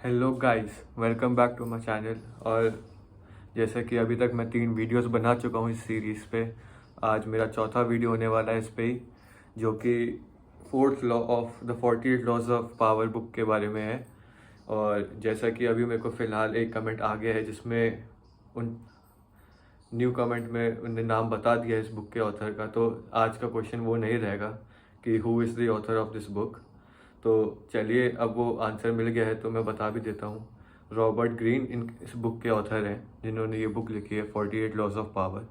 Hello guys, welcome back to my channel. और जैसे कि अभी तक मैं 3 वीडियोस बना चुका हूँ इस सीरीज़ पे। आज मेरा चौथा वीडियो होने वाला है इस पे ही, जो कि fourth law of the 48 laws of power book के बारे में है। और जैसा कि अभी मेरे को फ़िलहाल एक कमेंट आ गया है जिसमें उन न्यू कमेंट में उनने नाम बता दिया इस बुक के ऑथर का, तो आज का क्वेश्चन वो नहीं रहेगा कि who is the author of this book. तो चलिए, अब वो आंसर मिल गया है तो मैं बता भी देता हूँ। रॉबर्ट ग्रीन इस बुक के ऑथर हैं, जिन्होंने ये बुक लिखी है 48 लॉज ऑफ पावर।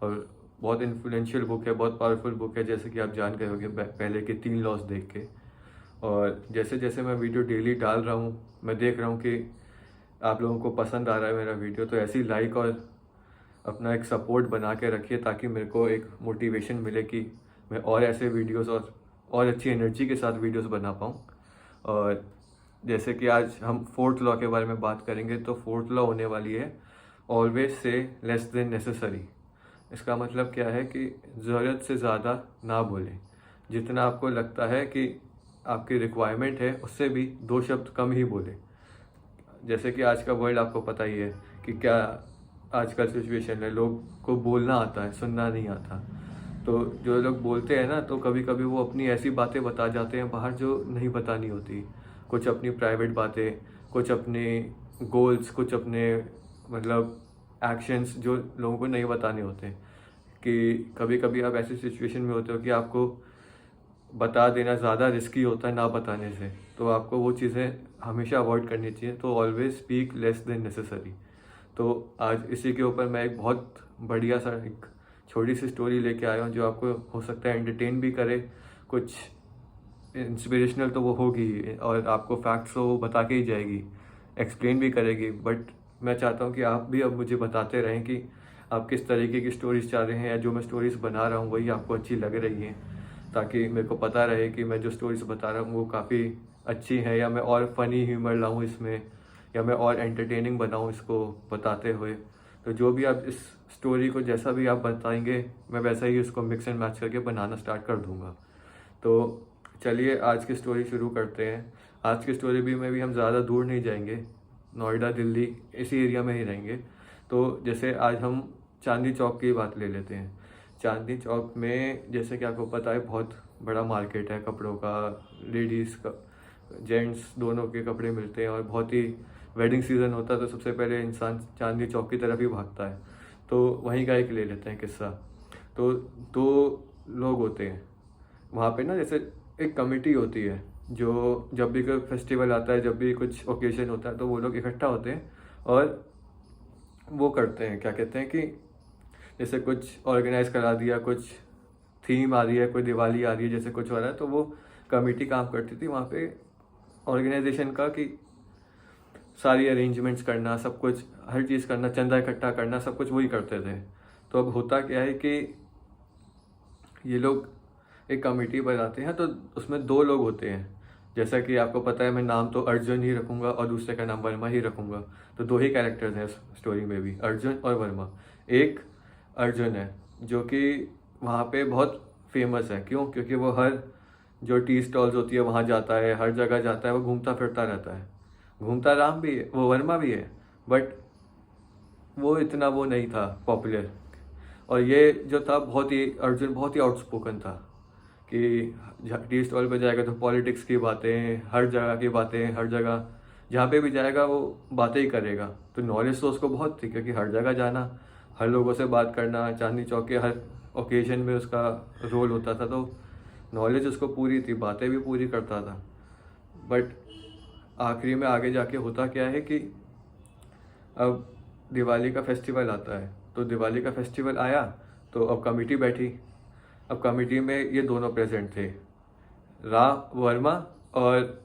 और बहुत इन्फ्लुएंशियल बुक है, बहुत पावरफुल बुक है, जैसे कि आप जान गए होंगे पहले के 3 लॉज देख के। और जैसे जैसे मैं वीडियो डेली डाल रहा हूँ, मैं देख रहा हूँ कि आप लोगों को पसंद आ रहा है मेरा वीडियो, तो ऐसे ही लाइक और अपना एक सपोर्ट बना के रखिए, ताकि मेरे को एक मोटिवेशन मिले कि मैं और ऐसे वीडियोस और अच्छी एनर्जी के साथ वीडियोस बना पाऊँ। और जैसे कि आज हम फोर्थ लॉ के बारे में बात करेंगे, तो फोर्थ लॉ होने वाली है always say less than necessary. इसका मतलब क्या है कि ज़रूरत से ज़्यादा ना बोलें। जितना आपको लगता है कि आपकी रिक्वायरमेंट है, उससे भी 2 शब्द कम ही बोलें। जैसे कि आज का वर्ल्ड आपको पता ही है कि क्या आजकल सिचुएशन है, लोग को बोलना आता है, सुनना नहीं आता। तो जो लोग बोलते हैं ना, तो कभी कभी वो अपनी ऐसी बातें बता जाते हैं बाहर जो नहीं बतानी होती। कुछ अपनी प्राइवेट बातें, कुछ अपने गोल्स, कुछ अपने मतलब एक्शंस जो लोगों को नहीं बताने होते। कि कभी कभी आप ऐसी सिचुएशन में होते हो कि आपको बता देना ज़्यादा रिस्की होता है ना बताने से, तो आपको वो चीज़ें हमेशा अवॉइड करनी चाहिए। तो always speak less than necessary. तो आज इसी के ऊपर मैं एक बहुत बढ़िया सा एक छोटी सी स्टोरी लेके आया हूँ, जो आपको हो सकता है एंटरटेन भी करे, कुछ इंस्पिरेशनल तो वो होगी, और आपको फैक्ट्स तो वो बता के ही जाएगी, एक्सप्लेन भी करेगी। बट मैं चाहता हूँ कि आप भी अब मुझे बताते रहें कि आप किस तरीके की स्टोरीज चाह रहे हैं, या जो मैं स्टोरीज बना रहा हूँ वही आपको अच्छी लग रही हैं, ताकि मेरे को पता रहे कि मैं जो स्टोरीज बता रहा हूँ वो काफ़ी अच्छी हैं, या मैं और फनी ह्यूमर लाऊँ इसमें, या मैं और एंटरटेनिंग बनाऊँ इसको बताते हुए। तो जो भी आप इस स्टोरी को जैसा भी आप बताएंगे, मैं वैसा ही उसको मिक्स एंड मैच करके बनाना स्टार्ट कर दूँगा। तो चलिए आज की स्टोरी शुरू करते हैं। आज की स्टोरी में भी हम ज़्यादा दूर नहीं जाएंगे, नोएडा दिल्ली इसी एरिया में ही रहेंगे। तो जैसे आज हम चांदनी चौक की बात ले लेते हैं। चांदनी चौक में जैसे कि आपको पता है बहुत बड़ा मार्केट है कपड़ों का, लेडीज़ का, जेंट्स दोनों के कपड़े मिलते हैं। और बहुत ही वेडिंग सीज़न होता है तो सबसे पहले इंसान चांदनी चौक की तरफ ही भागता है। तो वहीं का एक ले लेते हैं किस्सा। तो 2 लोग होते हैं वहाँ पे ना, जैसे एक कमेटी होती है जो जब भी कोई फेस्टिवल आता है, जब भी कुछ ओकेजन होता है, तो वो लोग इकट्ठा होते हैं और वो करते हैं, क्या कहते हैं कि जैसे कुछ ऑर्गेनाइज करा दिया, कुछ थीम आ रही है, कोई दिवाली आ रही है, जैसे कुछ हो रहा है, तो वो कमेटी काम करती थी वहाँ पे ऑर्गेनाइजेशन का, कि सारी अरेंजमेंट्स करना, सब कुछ हर चीज़ करना, चंदा इकट्ठा करना, सब कुछ वही करते थे। तो अब होता क्या है कि ये लोग एक कमेटी बनाते हैं, तो उसमें 2 लोग होते हैं। जैसा कि आपको पता है, मैं नाम तो अर्जुन ही रखूँगा और दूसरे का नाम वर्मा ही रखूँगा। तो 2 ही कैरेक्टर्स हैं इस स्टोरी में भी, अर्जुन और वर्मा। एक अर्जुन है जो कि वहाँ पे बहुत फेमस है। क्यों? क्योंकि वो हर जो टी स्टॉल्स होती है वहाँ जाता है, हर जगह जाता है, वो घूमता फिरता रहता है। घूमता राम भी है, वो वर्मा भी है, बट वो इतना वो नहीं था पॉपुलर। और ये जो था, बहुत ही अर्जुन बहुत ही आउटस्पोकन था कि टी स्टॉल पर जाएगा तो पॉलिटिक्स की बातें, हर जगह की बातें, हर जगह जहाँ पे भी जाएगा वो बातें ही करेगा। तो नॉलेज तो उसको बहुत थी, क्योंकि हर जगह जाना, हर लोगों से बात करना, चांदनी चौक के हर ओकेजन में उसका रोल होता था। तो नॉलेज उसको पूरी थी, बातें भी पूरी करता था। बट आखिरी में आगे जाके होता क्या है कि अब दिवाली का फेस्टिवल आता है। तो दिवाली का फेस्टिवल आया तो अब कमेटी बैठी। अब कमेटी में ये दोनों प्रेजेंट थे, राम वर्मा और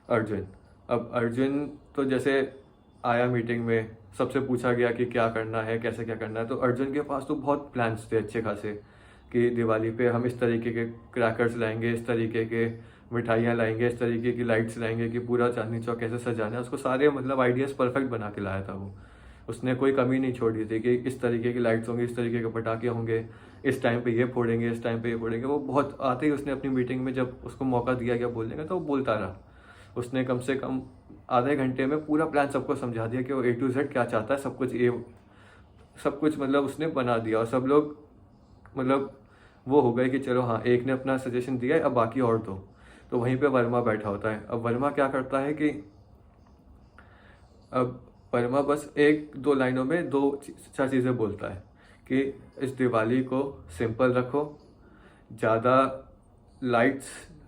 अर्जुन। अब अर्जुन तो जैसे आया मीटिंग में, सबसे पूछा गया कि क्या करना है, कैसे क्या करना है। तो अर्जुन के पास तो बहुत प्लान्स थे अच्छे खासे, कि दिवाली पे हम इस तरीके के क्रैकर्स लाएंगे, इस तरीके के मिठाइयाँ लाएंगे, इस तरीके की लाइट्स लाएंगे, कि पूरा चांदनी चौक कैसे सजाना है। उसको सारे मतलब आइडियाज़ परफेक्ट बना के लाया था वो। उसने कोई कमी नहीं छोड़ी थी कि इस तरीके की लाइट्स होंगी, इस तरीके के पटाखे होंगे, इस टाइम पे ये फोड़ेंगे, इस टाइम पे ये फोड़ेंगे। वो बहुत आते ही उसने अपनी मीटिंग में जब उसको मौका दिया गया बोलने का, तो वो बोलता रहा। उसने कम से कम आधे घंटे में पूरा प्लान सबको समझा दिया कि वो A to Z क्या चाहता है, सब कुछ मतलब उसने बना दिया। और सब लोग मतलब वो हो गए कि चलो हाँ, एक ने अपना सजेशन दिया है, अब बाकी और दो। तो वहीं पे वर्मा बैठा होता है। अब वर्मा क्या करता है कि अब वर्मा बस एक दो लाइनों में दो चार चीज़ें बोलता है कि इस दिवाली को सिंपल रखो, ज़्यादा लाइट्स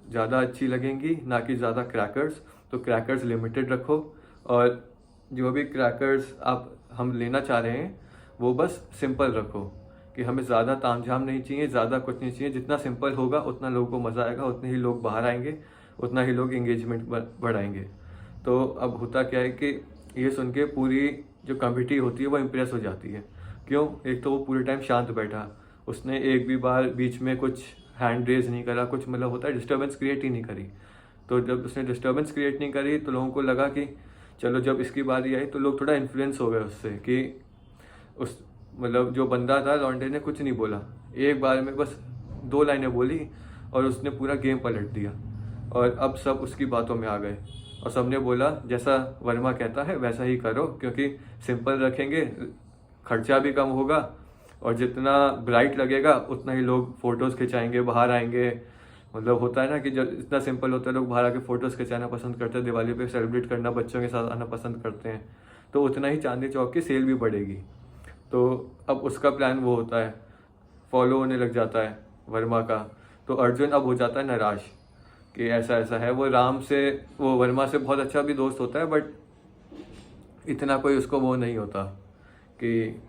ज़्यादा अच्छी लगेंगी, ना कि ज़्यादा क्रैकर्स, तो क्रैकर्स लिमिटेड रखो। और जो भी क्रैकर्स हम लेना चाह रहे हैं वो बस सिंपल रखो, कि हमें ज़्यादा तामझाम नहीं चाहिए, ज़्यादा कुछ नहीं चाहिए। जितना सिंपल होगा उतना लोगों को मज़ा आएगा, उतने ही लोग बाहर आएंगे, उतना ही लोग इंगेजमेंट बढ़ाएंगे। तो अब होता क्या है कि ये सुन के पूरी जो कमिटी होती है वो इम्प्रेस हो जाती है। क्यों? एक तो वो पूरे टाइम शांत बैठा, उसने एक भी बार बीच में कुछ हैंड रेज नहीं करा, कुछ मतलब होता है डिस्टर्बेंस क्रिएट ही नहीं करी। तो जब उसने डिस्टर्बेंस क्रिएट नहीं करी तो लोगों को लगा कि चलो, जब इसकी बारी आई तो लोग थोड़ा इन्फ्लुएंस हो गए उससे, कि उस मतलब जो बंदा था लॉन्डे ने कुछ नहीं बोला, एक बार में बस 2 लाइनें बोली और उसने पूरा गेम पलट दिया। और अब सब उसकी बातों में आ गए और सबने बोला जैसा वर्मा कहता है वैसा ही करो, क्योंकि सिंपल रखेंगे, खर्चा भी कम होगा और जितना ब्राइट लगेगा उतना ही लोग फोटोज़ खिंचाएंगे, बाहर आएंगे। मतलब होता है ना कि जब इतना सिंपल होता है लोग बाहर आके फ़ोटोज़ खिंचाना पसंद करते हैं, दिवाली पे सेलिब्रेट करना, बच्चों के साथ आना पसंद करते हैं, तो उतना ही चांदनी चौक की सेल भी बढ़ेगी। तो अब उसका प्लान वो होता है, फॉलो होने लग जाता है वर्मा का। तो अर्जुन अब हो जाता है नाराज़ कि ऐसा ऐसा है। वो वर्मा से बहुत अच्छा भी दोस्त होता है, बट इतना कोई उसको वो नहीं होता कि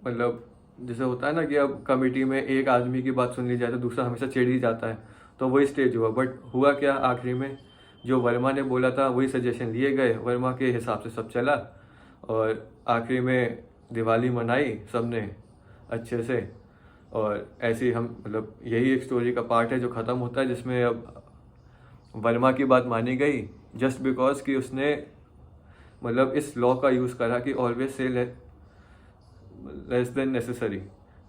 मतलब जैसे होता है ना कि अब कमेटी में एक आदमी की बात सुन ली जाए तो दूसरा हमेशा चिढ़ ही जाता है। तो वही स्टेज हुआ। बट हुआ क्या, आखिरी में जो वर्मा ने बोला था वही सजेशन लिए गए, वर्मा के हिसाब से सब चला और आखिरी में दिवाली मनाई सबने अच्छे से। और ऐसे ही हम मतलब यही एक स्टोरी का पार्ट है जो ख़त्म होता है, जिसमें अब वर्मा की बात मानी गई जस्ट बिकॉज कि उसने मतलब इस लॉ का यूज़ करा कि always say less than necessary.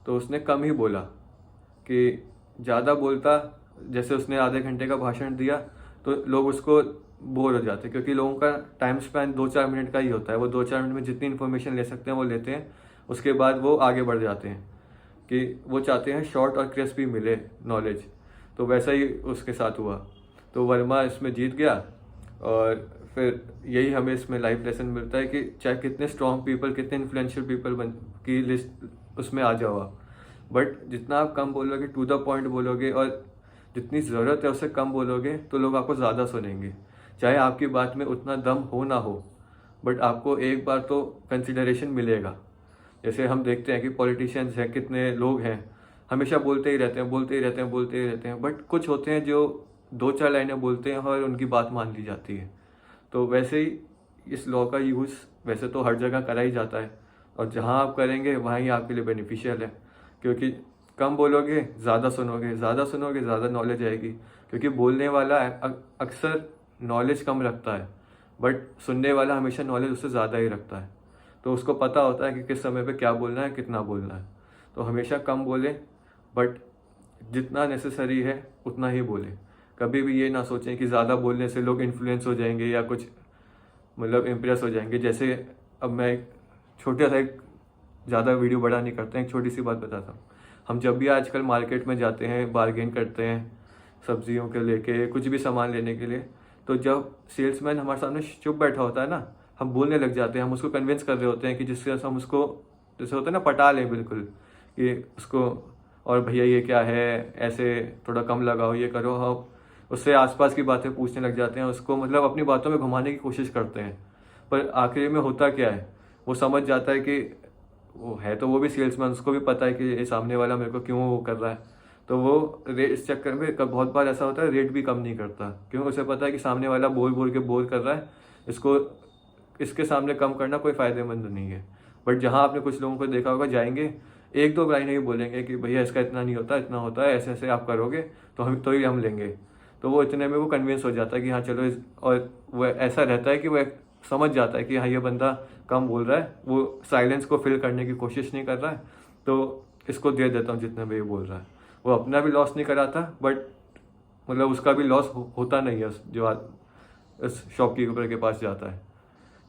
तो उसने कम ही बोला, कि ज़्यादा बोलता, जैसे उसने आधे घंटे का भाषण दिया तो लोग उसको बोर हो जाते, क्योंकि लोगों का टाइम स्पैन 2-4 मिनट का ही होता है। वो 2-4 मिनट में जितनी इन्फॉर्मेशन ले सकते हैं वो लेते हैं, उसके बाद वो आगे बढ़ जाते हैं, कि वो चाहते हैं शॉर्ट और क्रिस्पी मिले नॉलेज। तो वैसा ही उसके साथ हुआ। तो वर्मा इसमें जीत गया। और फिर यही हमें इसमें लाइफ लेसन मिलता है कि चाहे कितने स्ट्रॉन्ग पीपल, कितने इन्फ्लुएंशियल पीपल की लिस्ट उसमें आ जाओ आप, बट जितना आप कम बोलोगे, टू द पॉइंट बोलोगे और जितनी ज़रूरत है उससे कम बोलोगे, तो लोग आपको ज़्यादा सुनेंगे। चाहे आपकी बात में उतना दम हो ना हो, बट आपको एक बार तो कंसिडरेशन मिलेगा। जैसे हम देखते हैं कि पॉलिटिशियंस हैं, कितने लोग हैं, हमेशा बोलते ही रहते हैं, बोलते ही रहते हैं, बोलते ही रहते हैं, बट कुछ होते हैं जो 2-4 लाइनें बोलते हैं और उनकी बात मान ली जाती है। तो वैसे ही इस लॉ का यूज़ वैसे तो हर जगह करा ही जाता है, और जहाँ आप करेंगे वहाँ ही आपके लिए बेनिफिशियल है, क्योंकि कम बोलोगे ज़्यादा सुनोगे, ज़्यादा सुनोगे ज़्यादा नॉलेज आएगी। क्योंकि बोलने वाला अक्सर नॉलेज कम रखता है, बट सुनने वाला हमेशा नॉलेज उससे ज़्यादा ही रखता है। तो उसको पता होता है कि किस समय पे क्या बोलना है, कितना बोलना है। तो हमेशा कम बोलें, बट जितना नेसेसरी है उतना ही बोलें। कभी भी ये ना सोचें कि ज़्यादा बोलने से लोग इन्फ्लुएंस हो जाएंगे या कुछ मतलब इम्प्रेस हो जाएंगे। जैसे अब मैं एक छोटा सा, एक ज़्यादा वीडियो बड़ा नहीं करते हैं, एक छोटी सी बात बताता हूँ। हम जब भी आजकल मार्केट में जाते हैं, बार्गेन करते हैं सब्जियों के लेके, कुछ भी सामान लेने के लिए, तो जब सेल्समैन हमारे सामने चुप बैठा होता है ना, हम बोलने लग जाते हैं, हम उसको कन्विंस कर रहे होते हैं कि जिससे हम उसको, जैसे होता है ना, पटा लें बिल्कुल, कि उसको, और भैया ये क्या है, ऐसे थोड़ा कम लगाओ, ये करो। हम उससे आसपास की बातें पूछने लग जाते हैं, उसको मतलब अपनी बातों में घुमाने की कोशिश करते हैं। पर आखिर में होता क्या है, वो समझ जाता है कि वो है तो वो भी सेल्समैन, उसको भी पता है कि ये सामने वाला मेरे को क्यों वो कर रहा है। तो वो रेट, इस चक्कर में बहुत बार ऐसा होता है रेट भी कम नहीं करता, क्योंकि उसे पता है कि सामने वाला बोल बोल के बोर कर रहा है, इसको इसके सामने कम करना कोई फ़ायदेमंद नहीं है। बट जहाँ आपने कुछ लोगों को देखा होगा, जाएंगे 1-2 लाइनें ही बोलेंगे कि भैया इसका इतना नहीं होता, इतना होता है, ऐसे ऐसे आप करोगे तो ही हम लेंगे। तो वो इतने में वो कन्विंस हो जाता है कि हाँ चलो और वो ऐसा रहता है कि वो समझ जाता है कि हाँ ये बंदा कम बोल रहा है, वो साइलेंस को फिल करने की कोशिश नहीं कर रहा है, तो इसको दे देता हूँ जितने में ये बोल रहा है। वो अपना भी लॉस नहीं कराता, बट मतलब उसका भी लॉस होता नहीं है, जो इस शॉपकीपर के पास जाता है।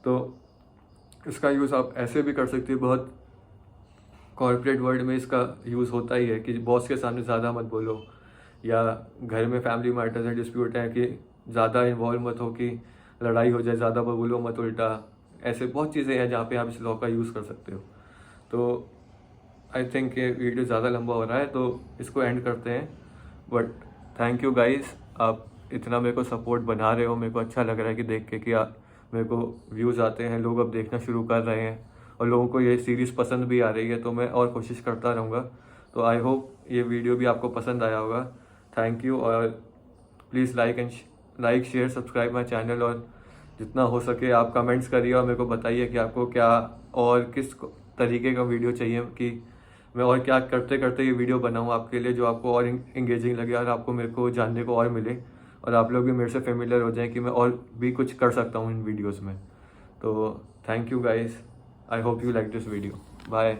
तो इसका यूज़ आप ऐसे भी कर सकते हो, बहुत कॉर्पोरेट वर्ल्ड में इसका यूज़ होता ही है कि बॉस के सामने ज़्यादा मत बोलो, या घर में फैमिली मैटर्स है, डिस्प्यूट है, कि ज़्यादा इन्वॉल्व मत हो कि लड़ाई हो जाए, ज़्यादा बोलो मत उल्टा। ऐसे बहुत चीज़ें हैं जहाँ पे आप इस लॉ का यूज़ कर सकते हो। तो आई थिंक ये वीडियो ज़्यादा लंबा हो रहा है तो इसको एंड करते हैं। बट थैंक यू गाइस, आप इतना मेरे को सपोर्ट बना रहे हो, मेरे को अच्छा लग रहा है कि देख के कि मेरे को व्यूज़ आते हैं, लोग अब देखना शुरू कर रहे हैं और लोगों को ये सीरीज़ पसंद भी आ रही है। तो मैं और कोशिश करता रहूँगा। तो आई होप ये वीडियो भी आपको पसंद आया होगा। थैंक यू, और please like share subscribe my channel, और जितना हो सके आप कमेंट्स करिए और मेरे को बताइए कि आपको क्या और किस तरीके का वीडियो चाहिए, कि मैं और क्या करते करते ये वीडियो बनाऊँ आपके लिए, जो आपको और इंगेजिंग लगे और आपको मेरे को जानने को और मिले, और आप लोग भी मेरे से फेमिलियर हो जाएं कि मैं और भी कुछ कर सकता हूँ इन वीडियोस में। तो thank you guys, I hope you like this video. Bye.